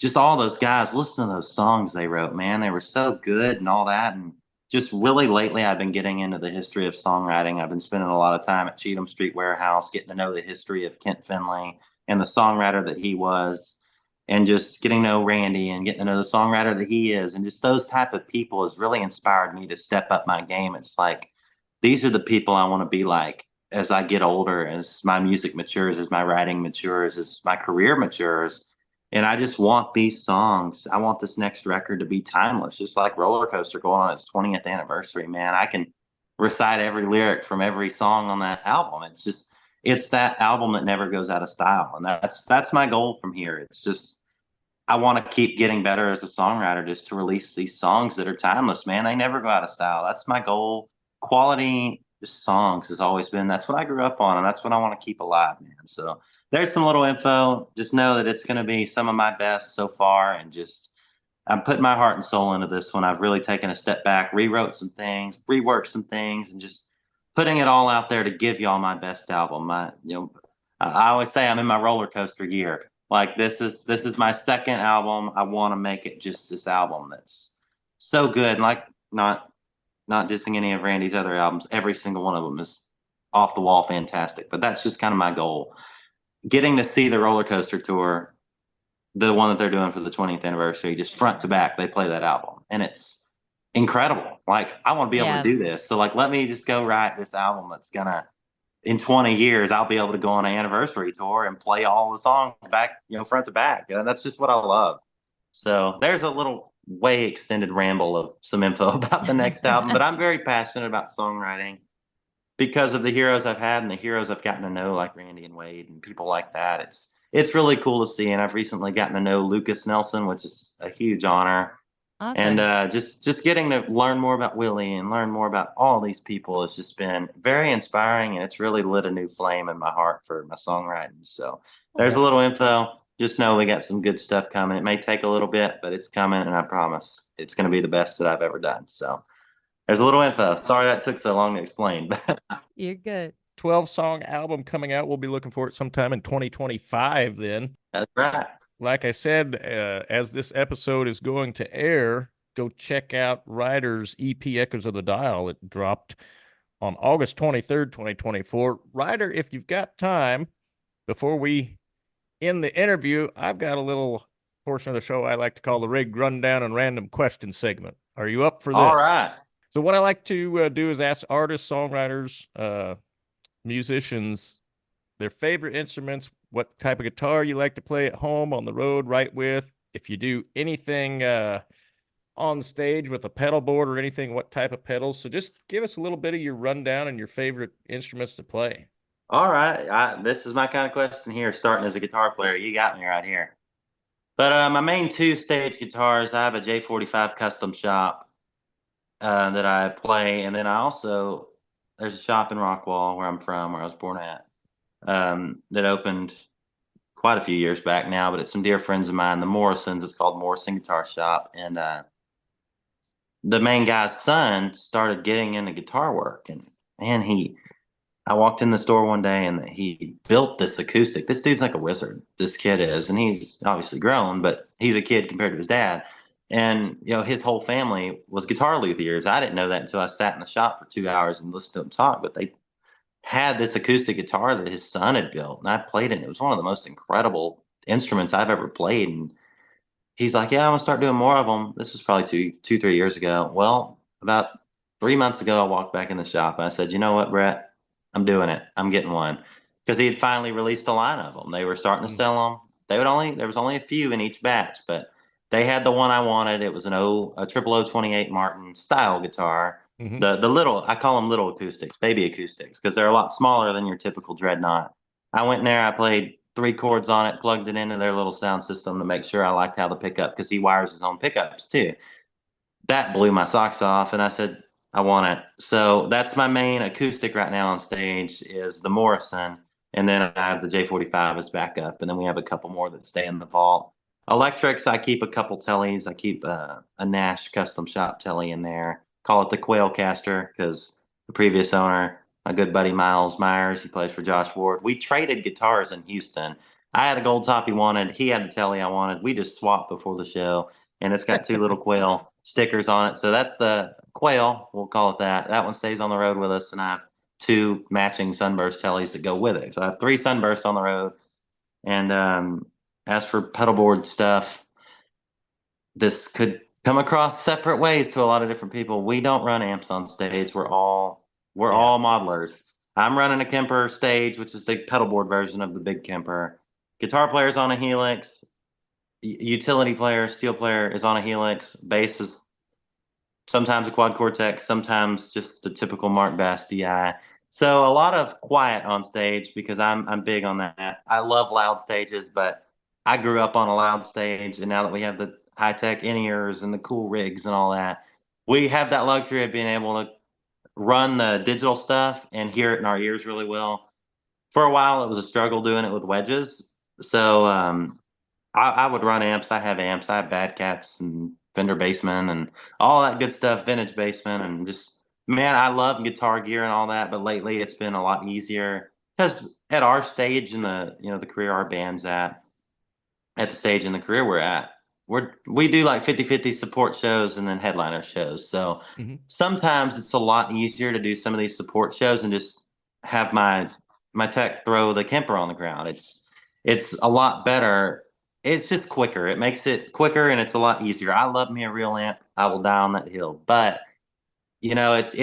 just all those guys, listen to those songs they wrote, man. They were so good and all that. And just really lately, I've been getting into the history of songwriting. I've been spending a lot of time at Cheatham Street Warehouse, getting to know the history of Kent Finley and the songwriter that he was, and just getting to know Randy and getting to know the songwriter that he is. And just those type of people has really inspired me to step up my game. It's like, these are the people I want to be like as I get older, as my music matures, as my writing matures, as my career matures. And I just want these songs. I want this next record to be timeless, just like Roller Coaster going on its 20th anniversary, man. I can recite every lyric from every song on that album. It's that album that never goes out of style. And that's my goal from here. It's just, I want to keep getting better as a songwriter, just to release these songs that are timeless, man. They never go out of style. That's my goal. Quality songs has always been, that's what I grew up on, and that's what I want to keep alive, man. So there's some little info. Just know that it's going to be some of my best so far, and just, I'm putting my heart and soul into this one. I've really taken a step back, rewrote some things, reworked some things, and just putting it all out there to give y'all my best album. I always say I'm in my roller coaster year. Like, this is my second album. I want to make it just this album that's so good. And like, not dissing any of Randy's other albums, every single one of them is off the wall fantastic. But that's just kind of my goal. Getting to see the Roller Coaster tour, the one that they're doing for the 20th anniversary, just front to back, they play that album, and it's incredible. Like, I want to be able to do this. So like, let me just go write this album that's gonna, in 20 years, I'll be able to go on an anniversary tour and play all the songs back, front to back. And that's just what I love. So there's a little way extended ramble of some info about the next album, but I'm very passionate about songwriting because of the heroes I've had and the heroes I've gotten to know, like Randy and Wade and people like that. It's really cool to see. And I've recently gotten to know Lucas Nelson, which is a huge honor. Awesome. And just getting to learn more about Willie and learn more about all these people has just been very inspiring, and it's really lit a new flame in my heart for my songwriting. So there's a little info. Just know we got some good stuff coming. It may take a little bit, but it's coming, and I promise it's going to be the best that I've ever done. So there's a little info. Sorry that took so long to explain. But You're good. 12-song album coming out. We'll be looking for it sometime in 2025 then. That's right. Like I said, as this episode is going to air, go check out Ryder's EP Echoes of the Dial. It dropped on August 23rd, 2024. Ryder, if you've got time, before we end the interview, I've got a little portion of the show I like to call the Rig Rundown and Random Question segment. Are you up for this? All right. So what I like to do is ask artists, songwriters, musicians, their favorite instruments, what type of guitar you like to play at home, on the road, write with. If you do anything on stage with a pedal board or anything, what type of pedals. So just give us a little bit of your rundown and your favorite instruments to play. All right. This is my kind of question here, starting as a guitar player. You got me right here. But my main two stage guitars, I have a J45 custom shop that I play. And then there's a shop in Rockwall where I'm from, where I was born at, that opened quite a few years back now, but it's some dear friends of mine, the Morrisons. It's called Morrison Guitar Shop. And the main guy's son started getting into guitar work. And man, I walked in the store one day and he built this acoustic. This dude's like a wizard, this kid is. And he's obviously grown, but he's a kid compared to his dad. And, his whole family was guitar luthiers. I didn't know that until I sat in the shop for 2 hours and listened to him talk. But they had this acoustic guitar that his son had built, and I played it. And it was one of the most incredible instruments I've ever played. And he's like, yeah, I'm gonna start doing more of them. This was probably 3 years ago. Well, about 3 months ago, I walked back in the shop and I said, you know what, Brett, I'm doing it. I'm getting one, because he had finally released a line of them. They were starting to sell them. There was only a few in each batch, but they had the one I wanted. It was a triple O 28 Martin style guitar. Mm-hmm. The little, I call them little acoustics, baby acoustics, because they're a lot smaller than your typical dreadnought. I went in there, I played 3 chords on it, plugged it into their little sound system to make sure I liked how the pickup, because he wires his own pickups too. That blew my socks off, and I said, I want it. So that's my main acoustic right now on stage, is the Morrison, and then I have the J45 as backup, and then we have a couple more that stay in the vault. Electrics, I keep a couple tellies. I keep a Nash custom shop telly in there. Call it the Quail Caster, because the previous owner, my good buddy Miles Myers, he plays for Josh Ward. We traded guitars in Houston. I had a gold top he wanted. He had the telly I wanted. We just swapped before the show, and it's got 2 little Quail stickers on it. So that's the Quail, we'll call it that. That one stays on the road with us, and I have 2 matching Sunburst tellies that go with it. So I have 3 Sunbursts on the road. And as for pedalboard stuff, this could come across separate ways to a lot of different people. We don't run amps on stage. We're all modelers. I'm running a Kemper stage, which is the pedalboard version of the big Kemper. Guitar player's on a Helix. Utility player, steel player is on a Helix. Bass is sometimes a quad Cortex, sometimes just the typical Mark Bass DI. So a lot of quiet on stage, because I'm big on that. I love loud stages, but I grew up on a loud stage, and now that we have the high-tech in-ears and the cool rigs and all that, we have that luxury of being able to run the digital stuff and hear it in our ears really well. For a while, it was a struggle doing it with wedges. So I would run amps. I have amps. I have Bad Cats and Fender Bassman and all that good stuff, vintage Bassman, and just, man, I love guitar gear and all that. But lately, it's been a lot easier, because at our stage in the career our band's at the stage in the career we're at, we do like 50-50 support shows and then headliner shows. So sometimes it's a lot easier to do some of these support shows and just have my tech throw the Kemper on the ground. It's a lot better. It's just quicker. It makes it quicker, and it's a lot easier. I love me a real amp. I will die on that hill. But it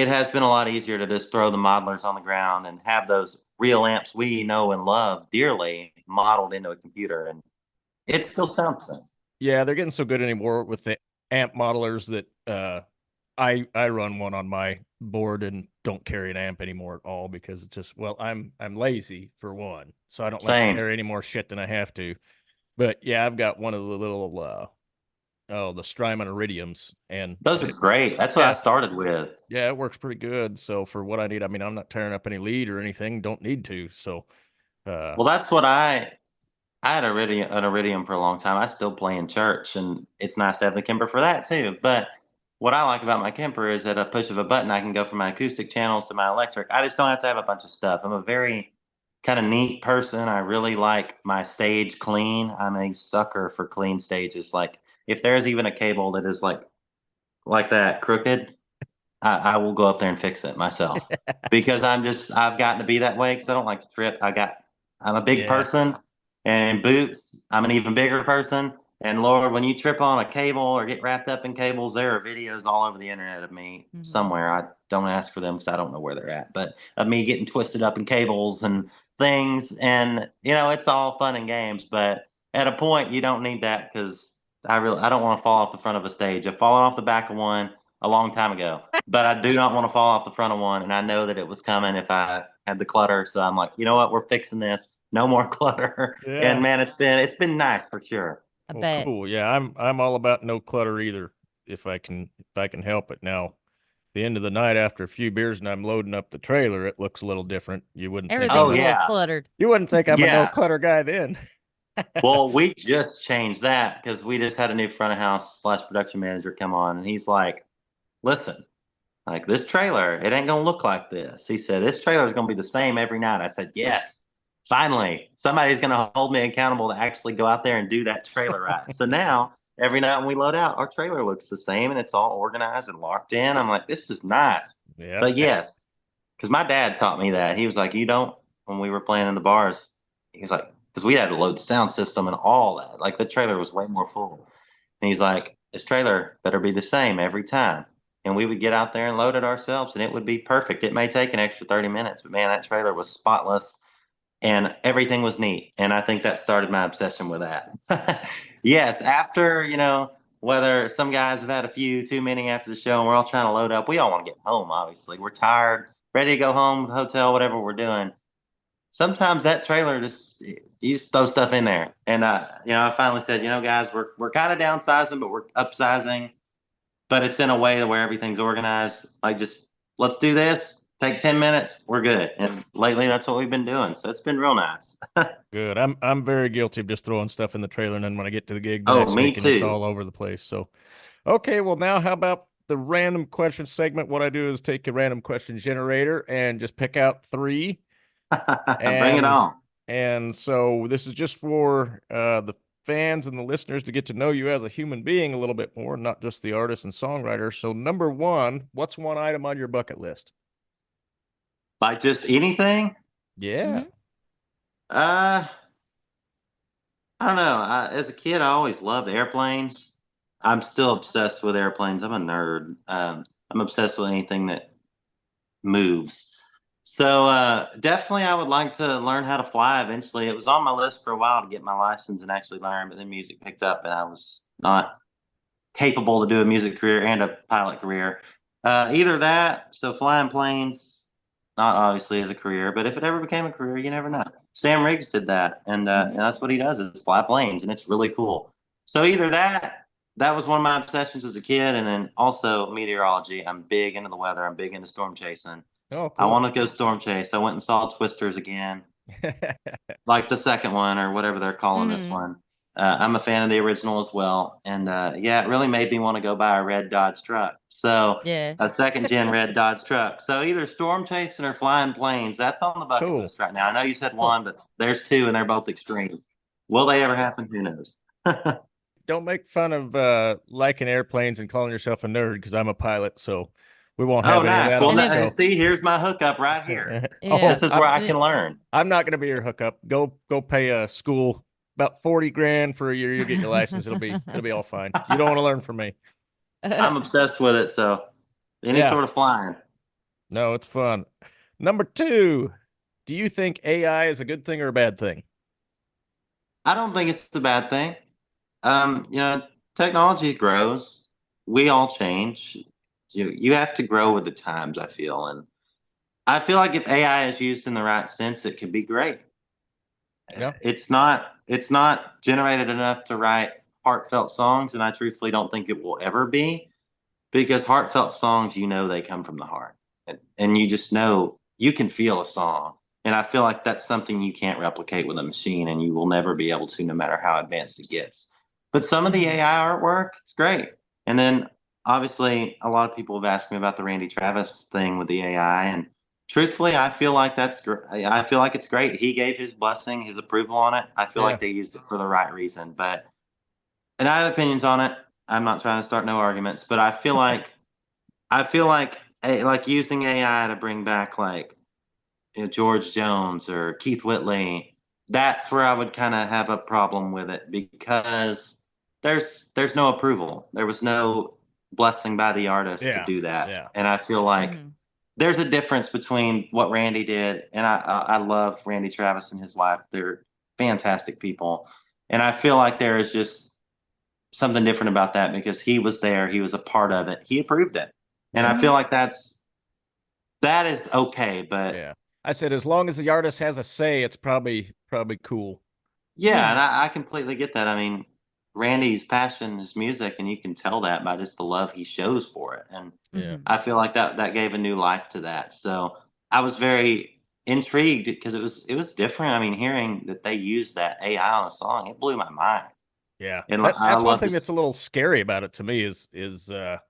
has been a lot easier to just throw the modelers on the ground and have those real amps we know and love dearly modeled into a computer, and it still sounds the same. Yeah, they're getting so good anymore with the amp modelers that I run one on my board and don't carry an amp anymore at all, because it's just, well, I'm lazy for one, so I don't like to carry any more shit than I have to. But yeah, I've got one of the little the Strymon Iridiums, and those are great. That's what I started with. Yeah, it works pretty good. So for what I need, I mean, I'm not tearing up any lead or anything. Don't need to. So well, that's what I had an Iridium for a long time. I still play in church, and it's nice to have the Kemper for that too. But what I like about my Kemper is at a push of a button, I can go from my acoustic channels to my electric. I just don't have to have a bunch of stuff. I'm a very kind of neat person. I really like my stage clean. I'm a sucker for clean stages. Like, if there's even a cable that is like that crooked, I will go up there and fix it myself because I've gotten to be that way because I don't like to trip. I'm a big Yeah. person, and in boots, I'm an even bigger person. And Lord, when you trip on a cable or get wrapped up in cables, there are videos all over the internet of me somewhere. I don't ask for them because I don't know where they're at, but of me getting twisted up in cables and things. And, it's all fun and games, but at a point, you don't need that because I don't want to fall off the front of a stage. I've fallen off the back of one a long time ago, but I do not want to fall off the front of one. And I know that it was coming if I had the clutter. So I'm like, you know what? We're fixing this. No more clutter. Yeah. And man, it's been nice for sure. I Well, bet. cool. Yeah, I'm all about no clutter either, if I can help it. Now, the end of the night after a few beers and I'm loading up the trailer, it looks a little different. You wouldn't think Everything's Oh a little yeah. cluttered. you wouldn't think I'm a no Yeah. clutter guy then. Well, we just changed that because we just had a new front of house / production manager come on, and he's like, "Listen, like this trailer, it ain't gonna look like this." He said, "This trailer is gonna be the same every night." I said, "Yes, finally, somebody's gonna hold me accountable to actually go out there and do that trailer right." So now, every night when we load out, our trailer looks the same and it's all organized and locked in. I'm like, "This is nice." Yeah. But yes, because my dad taught me that. He was like, "You don't." When we were playing in the bars, he's like, because we had to load the sound system and all that. Like the trailer was way more full. And he's like, "This trailer better be the same every time." And we would get out there and load it ourselves, and it would be perfect. It may take an extra 30 minutes, but man, that trailer was spotless and everything was neat. And I think that started my obsession with that. Yes, after, whether some guys have had a few too many after the show and we're all trying to load up, we all want to get home, obviously. We're tired, ready to go home, hotel, whatever we're doing. Sometimes that trailer you just throw stuff in there. And I finally said, guys, we're kind of downsizing, but we're upsizing, but it's in a way where everything's organized. Like, just let's do this. Take 10 minutes. We're good. And lately, that's what we've been doing. So it's been real nice. Good. I'm very guilty of just throwing stuff in the trailer, and then when I get to the gig the Oh, next me week and it's too. all over the place. So, okay, well now how about the random question segment? What I do is take a random question generator and just pick out three. Bring it And on. and so this is just for the fans and the listeners to get to know you as a human being a little bit more, not just the artist and songwriter. So number one, what's one item on your bucket list? Like just anything? Yeah. Uh, I don't know. As a kid, I always loved airplanes. I'm still obsessed with airplanes. I'm a nerd. I'm obsessed with anything that moves. So definitely, I would like to learn how to fly eventually. It was on my list for a while to get my license and actually learn, but then music picked up, and I was not capable to do a music career and a pilot career. Either that, so flying planes, not obviously as a career, but if it ever became a career, you never know. Sam Riggs did that, and that's what he does is fly planes, and it's really cool. So either that was one of my obsessions as a kid, and then also meteorology. I'm big into the weather. I'm big into storm chasing. Oh, I cool. want to go storm chase. I went and saw Twisters again, like the second one or whatever they're calling this one. I'm a fan of the original as well, and yeah, it really made me want to go buy a red Dodge truck. So Yeah. a second gen red Dodge truck. So either storm chasing or flying planes. That's on the bucket Cool. list right now. I know you said Cool. one, but there's two, and they're both extreme. Will they ever happen? Who knows? Don't make fun of liking airplanes and calling yourself a nerd because I'm a pilot, so we won't have Oh, any of nice. that Well, on the And show. see, here's my hookup right here. Yeah. This is where I can learn. I'm not going to be your hookup. Go pay a school about 40 grand for a year. You'll get your license. It'll be all fine. You don't want to learn from me. I'm obsessed with it. So any Yeah. sort of flying. No, it's fun. Number two, do you think AI is a good thing or a bad thing? I don't think it's a bad thing. Technology grows. We all change. You have to grow with the times, I feel. And I feel like if AI is used in the right sense, it could be great. Yeah. It's not generated enough to write heartfelt songs, and I truthfully don't think it will ever be, because heartfelt songs, they come from the heart. And you just know you can feel a song. And I feel like that's something you can't replicate with a machine, and you will never be able to, no matter how advanced it gets. But some of the AI artwork, it's great. And then obviously, a lot of people have asked me about the Randy Travis thing with the AI. And truthfully, I feel like that's great. I feel like it's great. He gave his blessing, his approval on it. I feel Yeah. like they used it for the right reason. And I have opinions on it. I'm not trying to start no arguments, but I feel like like using AI to bring back like George Jones or Keith Whitley, that's where I would kind of have a problem with it because there's no approval. There was no blessing by the artist to Yeah. do that. Yeah. And I feel like there's a difference between what Randy did, and I love Randy Travis and his wife. They're fantastic people. And I feel like there is just something different about that because he was there, he was a part of it, he approved it. And I feel like that is okay, but yeah. I said as long as the artist has a say, it's probably cool. yeah, and I completely get that. I mean, Randy's passion is music, and you can tell that by just the love he shows for it. And I feel like that gave a new life to that. So I was very intrigued because it was different. I mean, hearing that they used that AI on a song, it blew my mind. Yeah, and that's one thing that's a little scary about it to me is the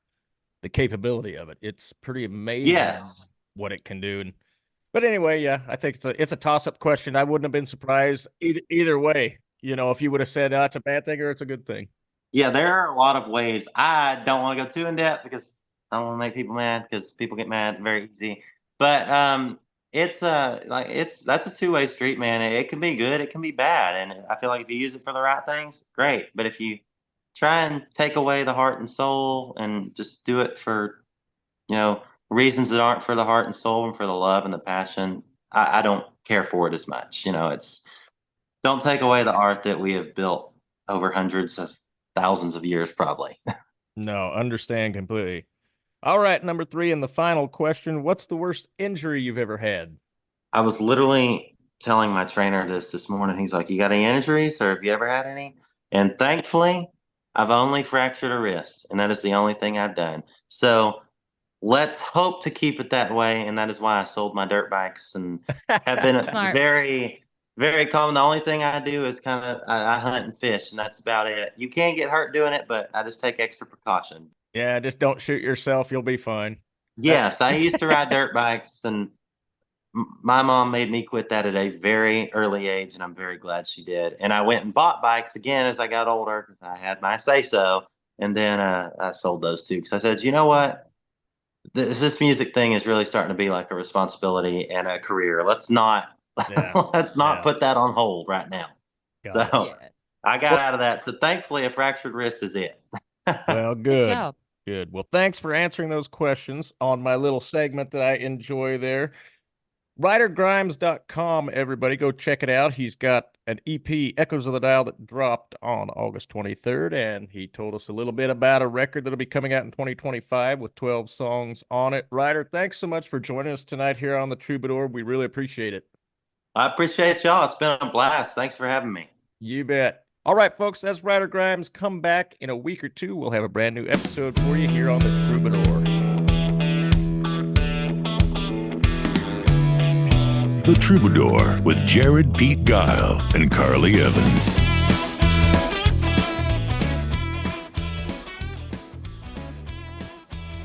capability of it. It's pretty amazing what it can do. But anyway, yeah, I think it's a toss-up question. I wouldn't have been surprised either way. If you would have said it's a bad thing or it's a good thing. Yeah, there are a lot of ways. I don't want to go too in depth because I don't want to make people mad because people get mad very easy. But it's that's a two-way street, man. It can be good, it can be bad, and I feel like if you use it for the right things, great. But if you try and take away the heart and soul and just do it for reasons that aren't for the heart and soul and for the love and the passion, I don't care for it as much. Don't take away the art that we have built over hundreds of thousands of years, probably. No, understand completely. All right, number 3 and the final question. What's the worst injury you've ever had? I was literally telling my trainer this morning. He's like, you got any injuries or have you ever had any? And thankfully, I've only fractured a wrist, and that is the only thing I've done. So let's hope to keep it that way. And that is why I sold my dirt bikes and have been very, very calm. The only thing I do is I hunt and fish, and that's about it. You can get hurt doing it, but I just take extra precaution. Yeah, just don't shoot yourself. You'll be fine. Yes, I used to ride dirt bikes, and my mom made me quit that at a very early age, and I'm very glad she did. And I went and bought bikes again as I got older because I had my say-so. And then I sold those too because I said, you know what? This music thing is really starting to be like a responsibility and a career. Let's not put that on hold right now. I got out of that. So thankfully, a fractured wrist is it. Well, good. Good. Well, thanks for answering those questions on my little segment that I enjoy there. RyderGrimes.com, everybody. Go check it out. He's got an EP, Echoes of the Dial, that dropped on August 23rd, and he told us a little bit about a record that'll be coming out in 2025 with 12 songs on it. Ryder, thanks so much for joining us tonight here on The Troubadour. We really appreciate it. I appreciate y'all. It's been a blast. Thanks for having me. You bet. All right, folks, as Ryder Grimes come back in a week or two, we'll have a brand new episode for you here on The Troubadour. The Troubadour with Jared Pete Guile and Carly Evans.